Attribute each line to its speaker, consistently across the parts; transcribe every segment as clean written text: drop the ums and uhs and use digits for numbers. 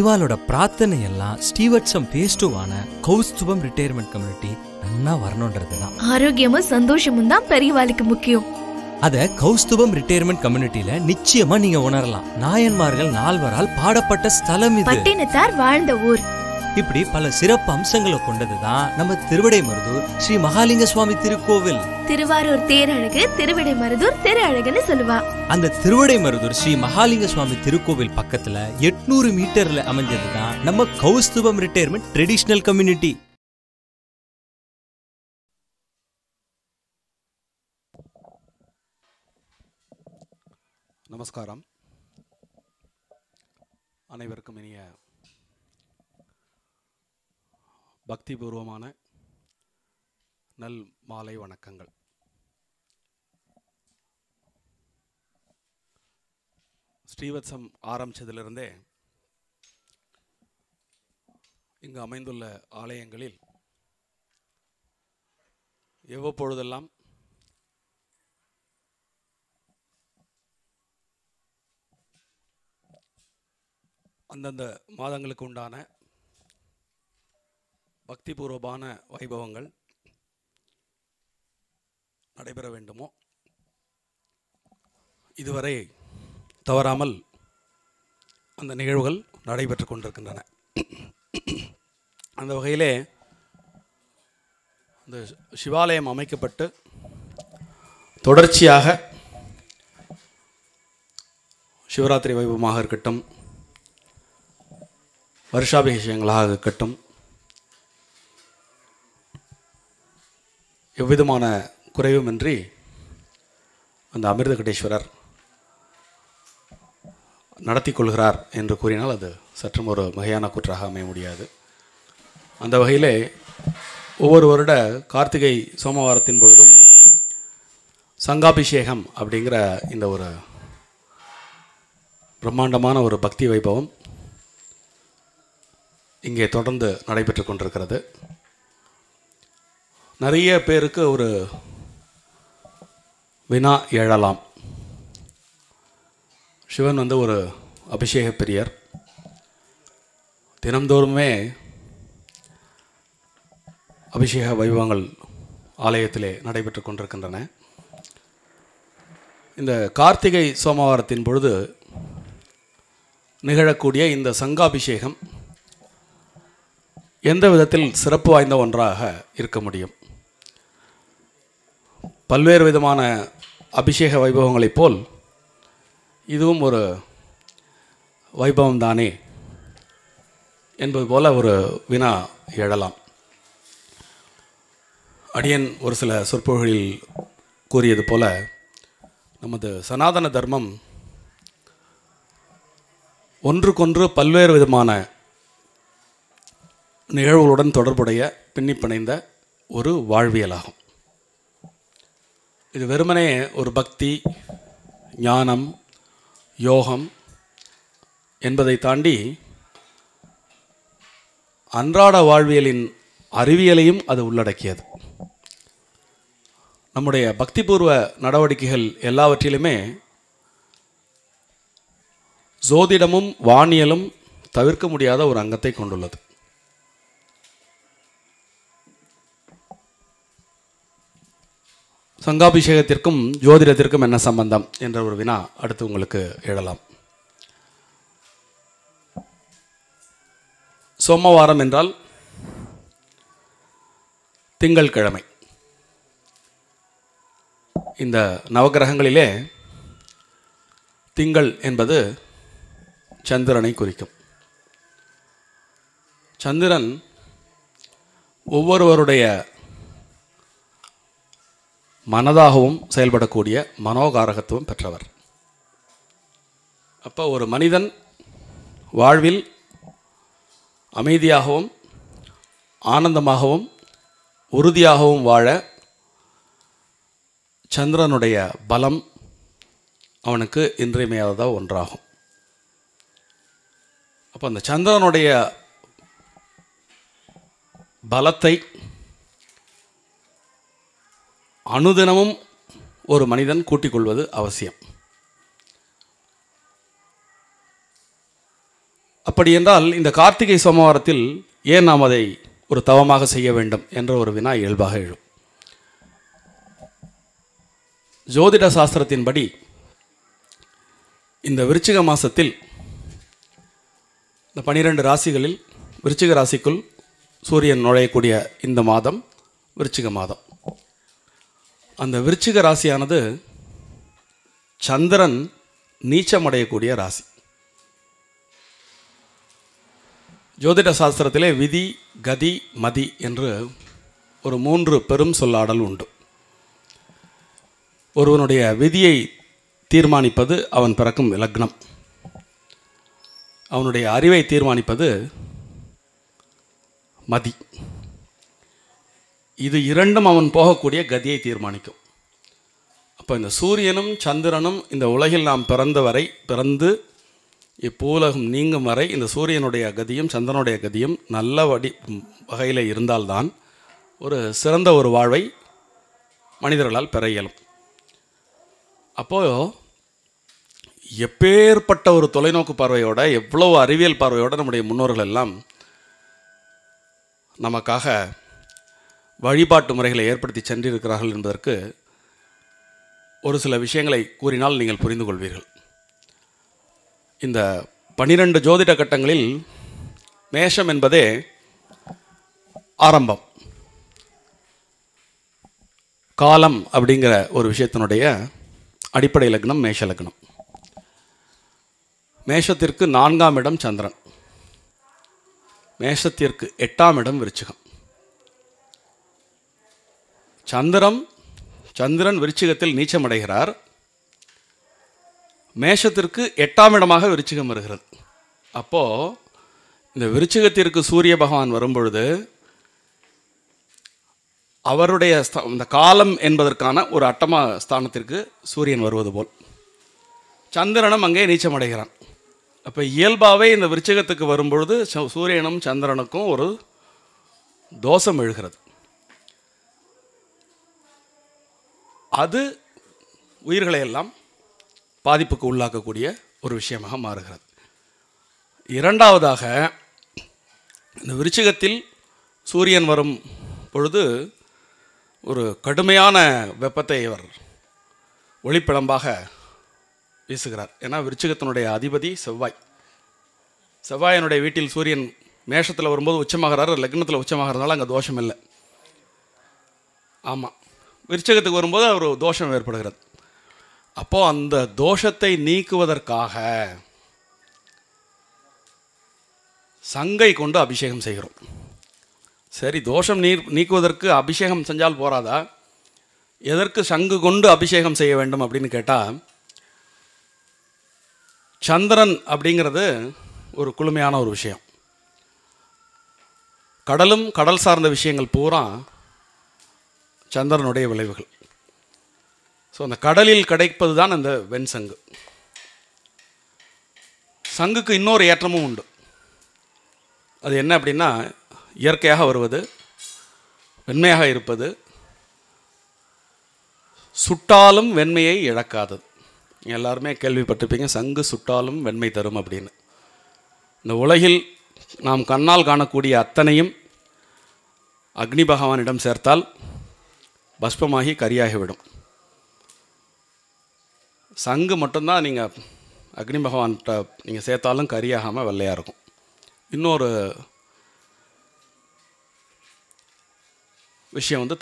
Speaker 1: இவாளோட பிரார்த்தனை எல்லாம் ஸ்டீவர்ட்சம் பேஸ்டுவான கௌஸ்துபம் retirement community நன்னா வரணும்ன்றதுதான்.
Speaker 2: ஆரோக்கியமும் சந்தோஷமும் தான் பெரியவாளுக்கு முக்கியம்.
Speaker 1: அத கௌஸ்துபம் ரிட்டையர்மெண்ட் கம்யூனிட்டில நிச்சயமா நீங்க உணரலாம். நாயன்மார்கள் 4வரால் பாடப்பட்ட ஸ்தலம் இது.
Speaker 2: பட்டினத்தார் வாழ்ந்த ஊர்.
Speaker 1: இப்படி பல சிறப்பு அம்சங்களை கொண்டதுதான் நம்ம திருவிடைமருதூர் ஸ்ரீ மகாலிங்க சுவாமி திருக்கோவில்.
Speaker 2: திருவாரூர் தேரழகு, திருவிடைமருதூர் திரு அழகுன்னு சொல்லுவா.
Speaker 1: அந்த திருவிடைமருதூர் ஸ்ரீ மகாலிங்க சுவாமி திருக்கோவில் பக்கத்துல 800 மீட்டர்ல அமைஞ்சதுதான் நம்ம கௌஸ்துபம் ரிட்டையர்மெண்ட் ட்ரெடிஷனல் கம்யூனிட்டி.
Speaker 3: நமஸ்காரம். அனைவருக்கும் இனிய பக்திபூர்வமான நல் மாலை வணக்கங்கள். ஸ்ரீவத்சம் ஆரம்பித்ததிலிருந்தே இங்கு அமைந்துள்ள ஆலயங்களில் எவ்வப்பொழுதெல்லாம் அந்தந்த மாதங்களுக்கு உண்டான பக்திபூர்வமான வைபவங்கள் நடைபெற வேண்டுமோ இதுவரை தவறாமல் அந்த நிகழ்வுகள் நடைபெற்று கொண்டிருக்கின்றன. அந்த வகையிலே இந்த சிவாலயம் அமைக்கப்பட்டு தொடர்ச்சியாக சிவராத்திரி வைபவமாக இருக்கட்டும், வருஷாபிஷேகங்களாக இருக்கட்டும், எவ்விதமான குறைவுமின்றி அந்த அமிர்தகடேஸ்வரர் நடத்தி கொள்கிறார் என்று கூறினால் அது சற்றும் ஒரு மிகையான கூற்றாக அமைய முடியாது. அந்த வகையிலே ஒவ்வொரு வருட கார்த்திகை சோமவாரத்தின் பொழுதும் சங்காபிஷேகம் அப்படிங்கிற இந்த ஒரு பிரம்மாண்டமான ஒரு பக்தி வைபவம் இங்கே தொடர்ந்து நடைபெற்று கொண்டிருக்கிறது. நிறைய பேருக்கு ஒரு வினா எழலாம். சிவன் ஒரு அபிஷேக பிரியர். தினந்தோறுமே அபிஷேக வைபவங்கள் ஆலயத்திலே நடைபெற்று கொண்டிருக்கின்றன. இந்த கார்த்திகை சோமவாரத்தின் பொழுது நிகழக்கூடிய இந்த சங்காபிஷேகம் எந்த விதத்தில் சிறப்பு வாய்ந்த ஒன்றாக இருக்க முடியும்? பல்வேறு விதமான அபிஷேக வைபவங்களைப் போல் இதுவும் ஒரு வைபவம் தானே என்பது போல ஒரு வினா எழலாம். அடியன் ஒரு சில சொற்பொழிகளில் கூறியது போல நமது சனாதன தர்மம் ஒன்றுக்கொன்று பல்வேறு விதமான நிகழ்வுகளுடன் தொடர்புடைய பின்னி பிணைந்த ஒரு வாழ்வியலாகும். இது வெறுமனே ஒரு பக்தி, ஞானம், யோகம் என்பதை தாண்டி அன்றாட வாழ்வியலின் அறிவியலையும் அது உள்ளடக்கியது. நம்முடைய பக்திபூர்வ நடவடிக்கைகள் எல்லாவற்றிலுமே ஜோதிடமும் வானியலும் தவிர்க்க முடியாத ஒரு அங்கத்தை கொண்டுள்ளது. சங்காபிஷேகத்திற்கும் ஜோதிடத்திற்கும் என்ன சம்பந்தம் என்ற ஒரு வினா அடுத்து உங்களுக்கு எழலாம். சோமவாரம் என்றால் திங்கள்கிழமை. இந்த நவகிரகங்களிலே திங்கள் என்பது சந்திரனை குறிக்கும். சந்திரன் ஒவ்வொருவருடைய மனதாகவும் செயல்படக்கூடிய மனோகாரகத்துவம் பெற்றவர். அப்போ ஒரு மனிதன் வாழ்வில் அமைதியாகவும் ஆனந்தமாகவும் உறுதியாகவும் வாழ சந்திரனுடைய பலம் அவனுக்கு இன்றியமையாத ஒன்றாகும். அப்போ அந்த சந்திரனுடைய பலத்தை அனுதினமும் ஒரு மனிதன் கூட்டிக் கொள்வது அவசியம். அப்படி என்றால் இந்த கார்த்திகை சோமவாரத்தில் ஏன் நாம் அதை ஒரு தவமாக செய்ய வேண்டும் என்ற ஒரு வினா இயல்பாக எழும். ஜோதிட சாஸ்திரத்தின்படி இந்த விருச்சிக மாதத்தில் இந்த 12 ராசிகளில் விருச்சிக ராசிக்குள் சூரியன் நுழையக்கூடிய இந்த மாதம் விருச்சிக மாதம். அந்த விருச்சிக ராசியானது சந்திரன் நீச்சமடையக்கூடிய ராசி. ஜோதிட சாஸ்திரத்திலே விதி, கதி, மதி என்று ஒரு 3 பெரும் சொல்லாடல் உண்டு. ஒருவனுடைய விதியை தீர்மானிப்பது அவன் பிறக்கும் லக்னம், அவனுடைய அறிவை தீர்மானிப்பது மதி. இது இரண்டும் அவன் போகக்கூடிய கதியை தீர்மானிக்கும். அப்போ இந்த சூரியனும் சந்திரனும் இந்த உலகில் நாம் பிறந்து இப்பூலகம் நீங்கும் வரை இந்த சூரியனுடைய கதியும் சந்திரனுடைய கதியும் நல்ல வகையில் இருந்தால்தான் ஒரு சிறந்த ஒரு வாழ்வை மனிதர்களால் பெற இயலும். அப்போது எப்பேற்பட்ட ஒரு தொலைநோக்கு பார்வையோட, எவ்வளவு அறிவியல் பார்வையோடு நம்முடைய முன்னோர்கள் எல்லாம் நமக்காக வழிபாட்டு முறைகளை ஏற்படுத்தி சென்றிருக்கிறார்கள் என்பதற்கு ஒரு சில விஷயங்களை கூறினால் நீங்கள் புரிந்து கொள்வீர்கள். இந்த 12 ஜோதிட கட்டங்களில் மேஷம் என்பதே ஆரம்பம், காலம் அப்படிங்கிற ஒரு விஷயத்தினுடைய அடிப்படை லக்னம் மேஷ லக்னம். மேஷத்திற்கு 4ஆம் இடம் சந்திரன், மேஷத்திற்கு 8ஆம் இடம் விருச்சிகம். சந்திரன் விருச்சிகத்தில் நீச்சமடைகிறார். மேஷத்திற்கு 8ஆம் இடமாக விருச்சிகம் வருகிறது. அப்போது இந்த விருச்சிகத்திற்கு சூரிய பகவான் வரும்பொழுது அவருடைய இந்த காலம் என்பதற்கான ஒரு அட்டமா ஸ்தானத்திற்கு சூரியன் வருவது போல் சந்திரனும் அங்கே நீச்சமடைகிறான். அப்போ இயல்பாகவே இந்த விருச்சிகத்துக்கு வரும்பொழுது சூரியனும் சந்திரனுக்கும் ஒரு தோஷம் எழுகிறது. அது உயிர்களை எல்லாம் பாதிப்புக்கு உள்ளாக்கக்கூடிய ஒரு விஷயமாக மாறுகிறது. இரண்டாவதாக, இந்த விருச்சிகத்தில் சூரியன் வரும் பொழுது ஒரு கடுமையான வெப்பத்தை அவர் ஒளிப்பிழம்பாக வீசுகிறார். ஏன்னா விருச்சிகத்தினுடைய அதிபதி செவ்வாயினுடைய வீட்டில் சூரியன் மேஷத்தில் வரும்போது உச்சமாகிறார், லக்னத்தில் உச்சமாகிறதுனால அங்கே தோஷம் இல்லை. ஆமாம், விருச்சிகத்துக்கு வரும்போது ஒரு தோஷம் ஏற்படுகிறது. அப்போது அந்த தோஷத்தை நீக்குவதற்காக சங்கை கொண்டு அபிஷேகம் செய்கிறோம். சரி, தோஷம் நீக்குவதற்கு அபிஷேகம் செஞ்சால் போராதா, எதற்கு சங்கு கொண்டு அபிஷேகம் செய்ய வேண்டும் அப்படின்னு கேட்டால், சந்திரன் அப்படிங்கிறது ஒரு குளுமையான ஒரு விஷயம். கடலும் கடல் சார்ந்த விஷயங்கள் பூரா சந்திரனுடைய விளைவுகள். ஸோ அந்த கடலில் கிடைப்பது தான் அந்த வெண்சங்கு. சங்குக்கு இன்னொரு ஏற்றமும் உண்டு. அது என்ன அப்படின்னா, இயற்கையாக வருவது, வெண்மையாக இருப்பது, சுட்டாலும் வெண்மையை இழக்காதது. எல்லாருமே கேள்விப்பட்டிருப்பீங்க, சங்கு சுட்டாலும் வெண்மை தரும் அப்படின்னு. இந்த உலகில் நாம் கண்ணால் காணக்கூடிய அத்தனையும் அக்னி பகவானிடம் சேர்த்தால் பஸ்பமாகி கரியாகிவிடும். சங்கு மட்டும்தான் நீங்கள் அக்னி பகவான்கிட்ட நீங்கள் சேர்த்தாலும் கரியாகாமல் வெள்ளையாக இருக்கும். இன்னொரு விஷயம் வந்து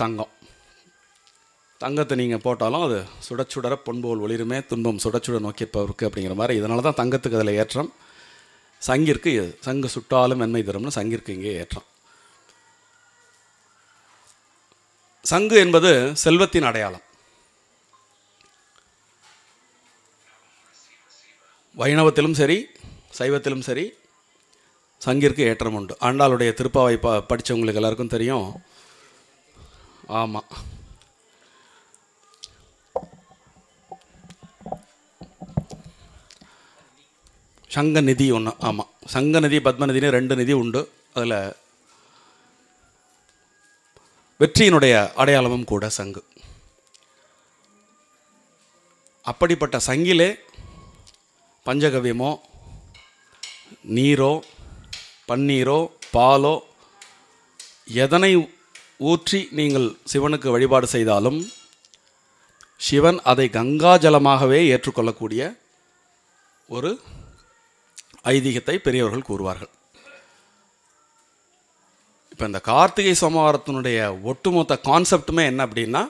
Speaker 3: தங்கத்தை நீங்கள் போட்டாலும் அது சுடச்சுடர பொன்போல் ஒளிருமே துன்பம் சுடச்சுட நோக்கியிருப்பவருக்கு அப்படிங்கிற மாதிரி. இதனால தான் தங்கத்துக்கு அதில் ஏற்றம். சங்கிற்கு சங்கு சுட்டாலும் வெண்மை தரும்னு சங்கிற்கு இங்கே ஏற்றம். சங்கு என்பது செல்வத்தின் அடையாளம். வைணவத்திலும் சரி சைவத்திலும் சரி சங்கிற்கு ஏற்றம் உண்டு. ஆண்டாளுடைய திருப்பாவை படித்தவங்களுக்கு எல்லாருக்கும் தெரியும். ஆமாம், சங்க நிதி ஒன்று. ஆமாம், சங்க நிதி பத்மநிதினு 2 நிதி உண்டு. அதில் வெற்றியினுடைய அடையாளமும் கூட சங்கு. அப்படிப்பட்ட சங்கிலே பஞ்சகவியமோ நீரோ பன்னீரோ பாலோ எதனை ஊற்றி நீங்கள் சிவனுக்கு வழிபாடு செய்தாலும் சிவன் அதை கங்கா ஜலமாகவே ஏற்றுக்கொள்ளக்கூடிய ஒரு ஐதீகத்தை பெரியவர்கள் கூறுவார்கள். இப்போ இந்த கார்த்திகை சோமவாரத்தினுடைய ஒட்டுமொத்த கான்செப்டுமே என்ன அப்படின்னா,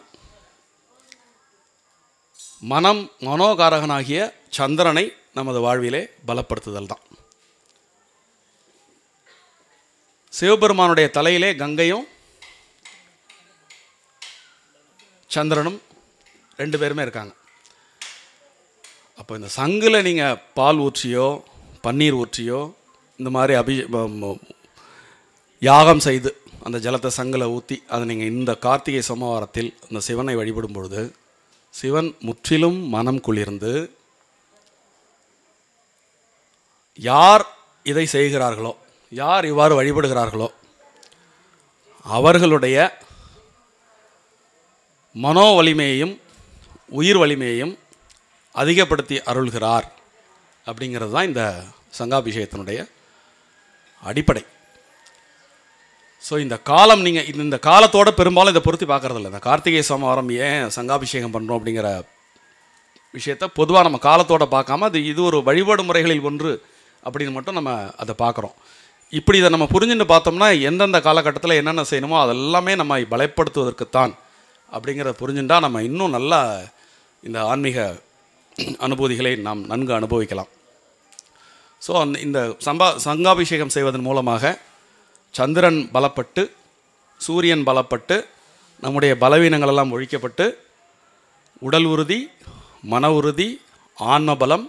Speaker 3: மனோகாரகனாகிய சந்திரனை நமது வாழ்விலே பலப்படுத்துதல் தான். சிவபெருமானுடைய தலையிலே கங்கையும் சந்திரனும் 2 பேருமே இருக்காங்க. அப்போ இந்த சங்கில் நீங்கள் பால் ஊற்றியோ பன்னீர் ஊற்றியோ இந்த மாதிரி யாகம் செய்து அந்த ஜலத்தை சங்கில் ஊற்றி அதை நீங்கள் இந்த கார்த்திகை சோமவாரத்தில் அந்த சிவனை வழிபடும் பொழுது சிவன் முற்றிலும் மனம் குளிர்ந்து, யார் இதை செய்கிறார்களோ, யார் இவ்வாறு வழிபடுகிறார்களோ அவர்களுடைய மனோ வலிமையையும் உயிர் வலிமையையும் அதிகப்படுத்தி அருள்கிறார். அப்படிங்கிறது தான் இந்த சங்காபிஷேகத்தினுடைய அடிப்படை. ஸோ இந்த காலம் நீங்கள் இந்த காலத்தோடு பெரும்பாலும் இதை பொருத்தி பார்க்குறதில்ல. இந்த கார்த்திகை சோமவாரம் ஏன் சங்காபிஷேகம் பண்ணுறோம் அப்படிங்கிற விஷயத்தை பொதுவாக நம்ம காலத்தோடு பார்க்காம இது ஒரு வழிபாடு முறைகளில் ஒன்று அப்படின்னு மட்டும் நம்ம அதை பார்க்குறோம். இப்படி இதை நம்ம புரிஞ்சுட்டு பார்த்தோம்னா எந்தெந்த காலகட்டத்தில் என்னென்ன செய்யணுமோ அதெல்லாமே நம்ம பலப்படுத்துவதற்குத்தான் அப்படிங்கிறத புரிஞ்சுட்டா நம்ம இன்னும் நல்லா இந்த ஆன்மீக அனுபூதிகளை நாம் நன்கு அனுபவிக்கலாம். ஸோ இந்த சங்காபிஷேகம் செய்வதன் மூலமாக சந்திரன் பலப்பட்டு, சூரியன் பலப்பட்டு, நம்முடைய பலவீனங்களெல்லாம் ஒழிக்கப்பட்டு உடல் உறுதி, மன உறுதி, ஆன்ம பலம்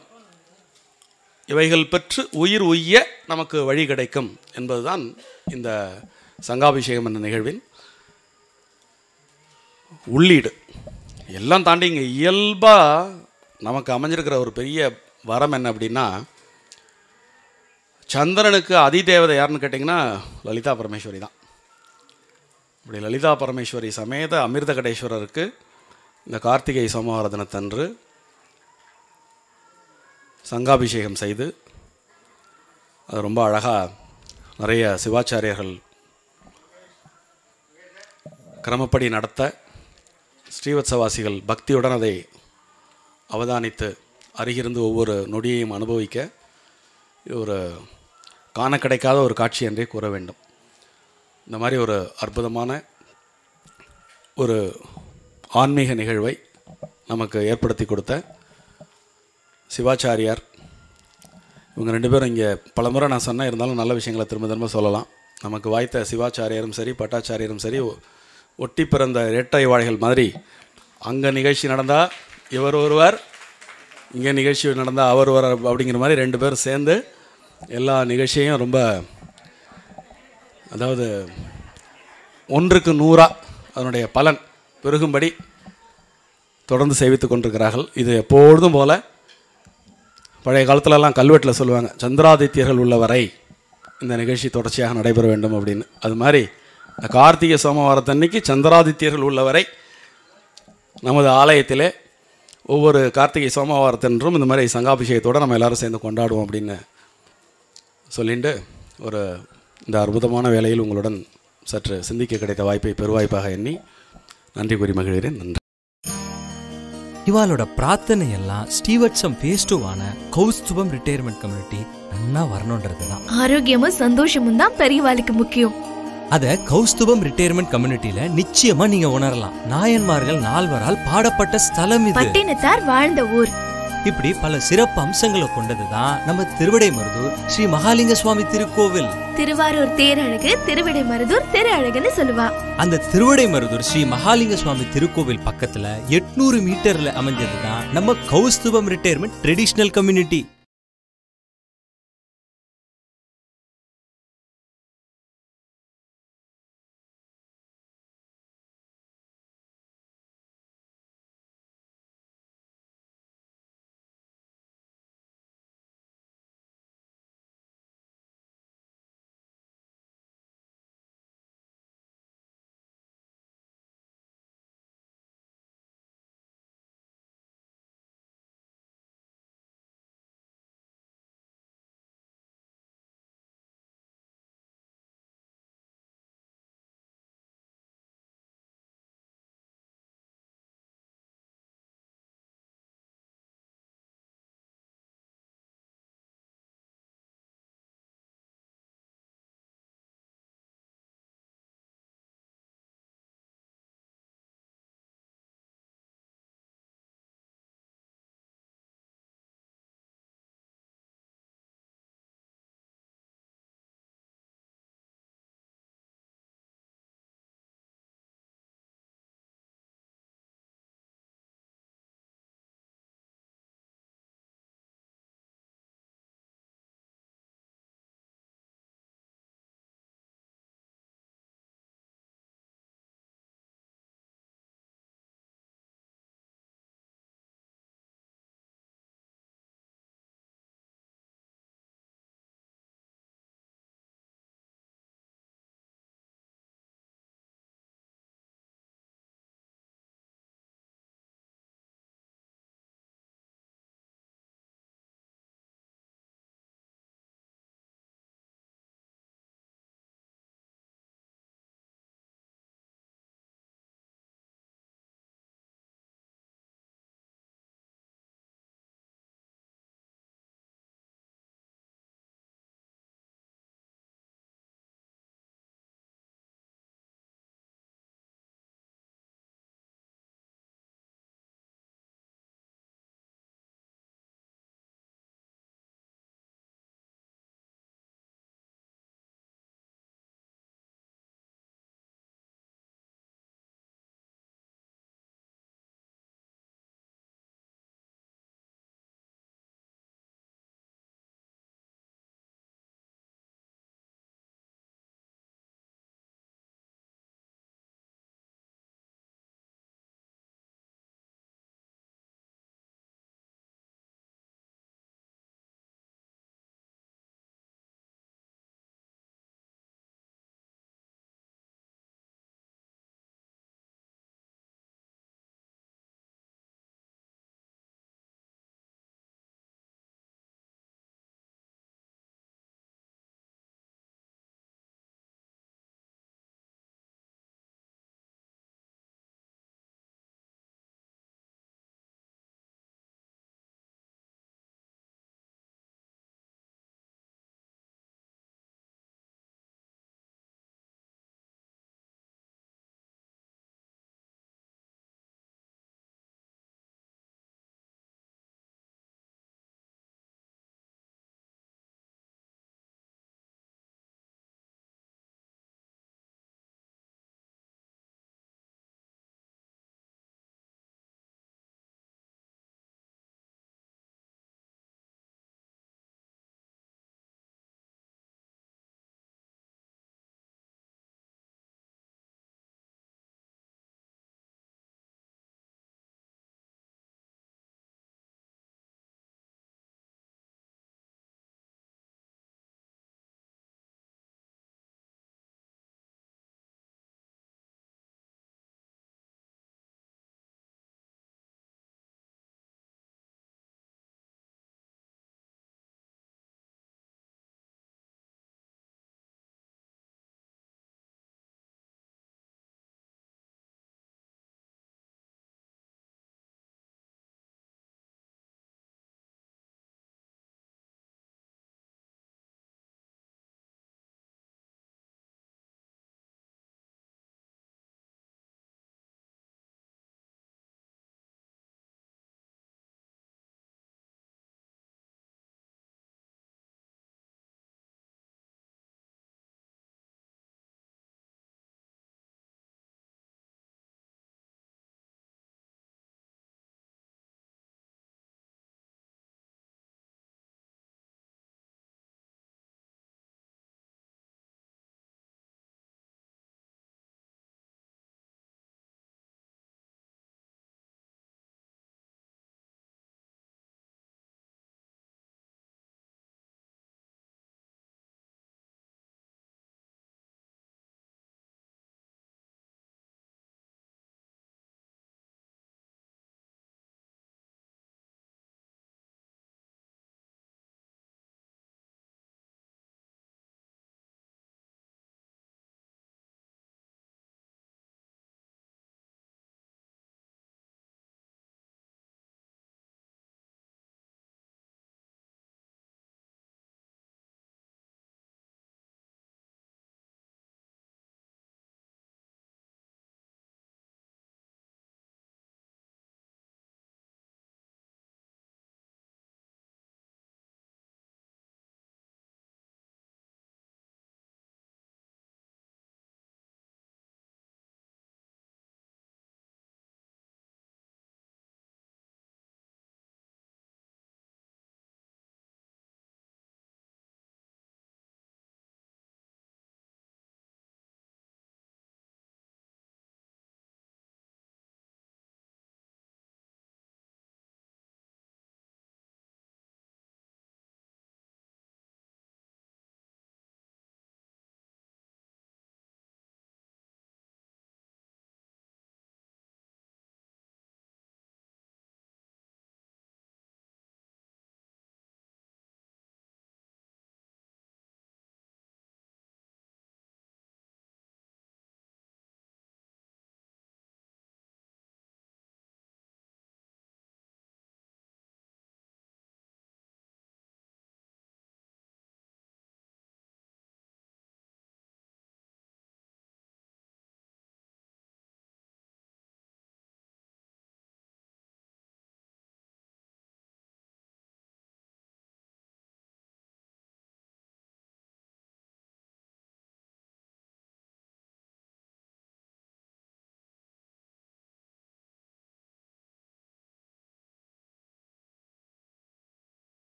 Speaker 3: இவைகள் பெற்று உயிர் உய்ய நமக்கு வழி கிடைக்கும் என்பதுதான் இந்த சங்காபிஷேகம் என்ற நிகழ்வின் உள்ளீடு. எல்லாம் தாண்டி இங்கே இயல்பாக நமக்கு அமைஞ்சிருக்கிற ஒரு பெரிய வரம் என்ன அப்படின்னா, சந்திரனுக்கு அதிதேவதை யாருன்னு கேட்டிங்கன்னா லலிதா பரமேஸ்வரி தான். இப்படி லலிதா பரமேஸ்வரி சமேத அமிர்த கடேஸ்வரருக்கு இந்த கார்த்திகை சோமவார தினத்தன்று சங்காபிஷேகம் செய்து அது ரொம்ப அழகாக நிறைய சிவாச்சாரியர்கள் கிரமப்படி நடத்த, ஸ்ரீவத்சவாசிகள் பக்தியுடன் அதை அவதானித்து அருகிருந்து ஒவ்வொரு நொடியையும் அனுபவிக்க ஒரு காண கிடைக்காத ஒரு காட்சி என்றே கூற வேண்டும். இந்த மாதிரி ஒரு அற்புதமான ஒரு ஆன்மீக நிகழ்வை நமக்கு ஏற்படுத்தி கொடுத்த சிவாச்சாரியார் இவங்க 2 பேரும் இங்கே பலமுறை நான் சொன்னேன், இருந்தாலும் நல்ல விஷயங்களை திரும்ப திரும்ப சொல்லலாம். நமக்கு வாய்த்த சிவாச்சாரியரும் சரி பட்டாச்சாரியரும் சரி ஒட்டி பிறந்த இரட்டை வாழைகள் மாதிரி அங்கே நிகழ்ச்சி நடந்தால் இவர் ஒருவர், இங்கே நிகழ்ச்சி நடந்தால் அவர் ஒரு அப்படிங்கிற மாதிரி 2 பேரும் சேர்ந்து எல்லா நிகழ்ச்சியையும் ரொம்ப, அதாவது 1க்கு 100 அதனுடைய பலன் பெருகும்படி தொடர்ந்து சேவித்து கொண்டிருக்கிறார்கள். இது எப்பொழுதும் போல் பழைய காலத்துலலாம் கல்வெட்டில் சொல்லுவாங்க, சந்திராதித்யர்கள் உள்ளவரை இந்த நிகழ்ச்சி தொடர்ச்சியாக நடைபெற வேண்டும் அப்படின்னு. அது மாதிரி இந்த கார்த்திகை சோமவாரத்தன்னைக்கு சந்திராதித்யர்கள் உள்ளவரை நமது ஆலயத்திலே ஒவ்வொரு கார்த்திகை சோமவாரத்தன்றும் இந்த மாதிரி சங்காபிஷேகத்தோடு நம்ம எல்லோரும் சேர்ந்து கொண்டாடுவோம் அப்படின்னு சொல்லிட்டு இந்த அற்புதமான வேளையில் உங்களுடன் சற்று சிந்திக்க கிடைத்த வாய்ப்பை பெருவாய்ப்பாக எண்ணி நன்றி கூறி மகிழ்கிறேன். நன்றி.
Speaker 1: இவாளோட பிரார்த்தனை எல்லாம் ஸ்ரீவத்சம் phase 2 கௌஸ்துபம் ரிட்டையர்மெண்ட் கம்யூனிட்டி நன்னா வரணுன்றது தான்.
Speaker 2: ஆரோக்கியமும் சந்தோஷமும் தான் பெரியவாளுக்கு முக்கியம்.
Speaker 1: அத கௌஸ்துபம் ரிட்டையர்மெண்ட் கம்யூனிட்டியில நிச்சயமா நீங்க உணரலாம். நாயன்மார்கள் 4வரால் பாடப்பட்ட ஸ்தலம் இது.
Speaker 2: பட்டினத்தார் வாழ்ந்த ஊர்.
Speaker 1: இப்படி பல சிறப்பு அம்சங்களை கொண்டதுதான் நம்ம திருவிடைமருதூர் ஸ்ரீ மகாலிங்க சுவாமி திருக்கோவில்.
Speaker 2: திருவாரூர் தேரழகு திருவிடைமருதூர் திரு அழகுன்னு சொல்லுவா.
Speaker 1: அந்த திருவிடைமருதூர் ஸ்ரீ மகாலிங்க சுவாமி திருக்கோவில் பக்கத்துல 800 மீட்டர்ல அமைஞ்சதுதான் நம்ம கௌஸ்துபம் ரிட்டையர்மெண்ட் ட்ரெடிஷனல் கம்யூனிட்டி.